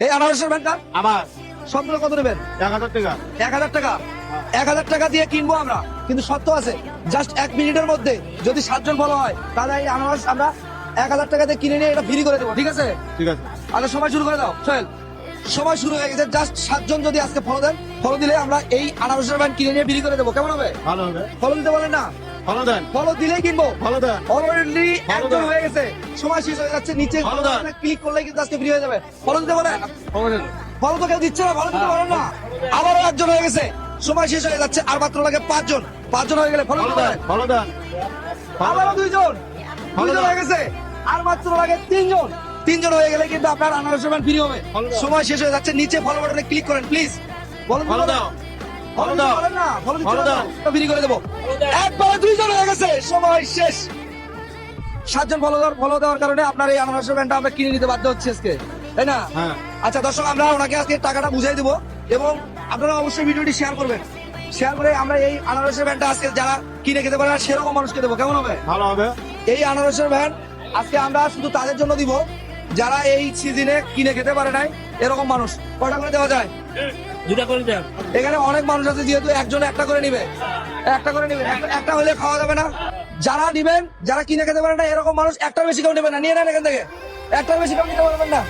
এই আনারসের ভ্যানটা আমার সবগুলো কত নেবেন? 1000 টাকা। 1000 টাকা। 1000 টাকা দিয়ে কিনবো আমরা, কিন্তু সত্য আছে জাস্ট 1 মিনিটের মধ্যে যদি 7 জন ফলো হয় তাহলে এই আনারস আমরা 1000 টাকা দিয়ে কিনে নিয়ে এটা ফ্রি করে দেবো, ঠিক আছে? ঠিক আছে। আগে সময় শুরু করে দাও সোহেল, সময় শুরু হয়ে গেছে। জাস্ট 7 জন যদি আজকে ফলো দেন, ফলো দিলে আমরা এই আনারসের ভ্যান কিনে নিয়ে ফ্রি করে দেবো, কেমন হবে? ভালো হবে। ফলো দিতে বলেন না, ভালো দেন। ফলো দিলেই কিনবো। ভালো দেন। অলরেডি ভালো একজন দেন। হয়ে গেছে, সময় শেষ হয়ে যাচ্ছে, নিচে ভালো দেন। ক্লিক করলে কিন্তু আজকে ফ্রি হয়ে যাবে। ফলো দিতে বলেন। ভালো দেন। ফলো তো কেউ দিচ্ছে না, ফলো দিতে পারেন না। আবারও একজন হয়ে গেছে, সময় শেষ হয়ে যাচ্ছে, আর মাত্র লাগে 5 জন। 5 জন হয়ে গেলে ফলো ভালো দিতে দেন। পারেন। ভালো দেন। আবারও 2 জন, ভালো 2 জন দেন। হয়ে গেছে, আর মাত্র লাগে 3 জন। 3 জন হয়ে গেলে কিন্তু আপনার আনারসের ভ্যান ফ্রি হবে। ভালো দেন। সময় শেষ হয়ে যাচ্ছে, নিচে ফলো বাটনে ক্লিক করেন প্লিজ। বলেন ভালো দাও। ভালো দাও। ভালো দাও। ফ্রি করে দেবো। একবারে 2 জন হয়ে গেছে, সময় শেষ। 7 জন ফলো দেওয়ার কারণে আপনার এই আনারসের ভ্যানটা আমরা কিনে নিতে বাধ্য হচ্ছি আজকে, তাই না? হ্যাঁ। আচ্ছা দর্শক, আমরা ওনাকে আজকে টাকাটা বুঝাই দেবো এবং আপনারা অবশ্যই ভিডিওটি শেয়ার করবেন। শেয়ার করে আমরা এই আনারসের ভ্যানটা আজকে যারা কিনে খেতে পারে না সেরকম মানুষকে দেবো, কেমন হবে? ভালো হবে। এই আনারসের ভ্যান আজকে আমরা শুধু তাদের জন্য দিব যারা এই সিজনে কিনে খেতে পারে নাই, এরকম মানুষ। কটা করে দেওয়া যায়? 2টা করে দেন। এখানে অনেক মানুষ আছে, যেহেতু একজন একটা করে নিবে, একটা করে নিবে, একটা হলে খাওয়া যাবে না। যারা নিবেন, যারা কিনে খেতে পারে না এরকম মানুষ একটার বেশি কেউ নেবে না, নিয়ে নেন এখান থেকে, একটার বেশি কেউ নিতে পারবেন না।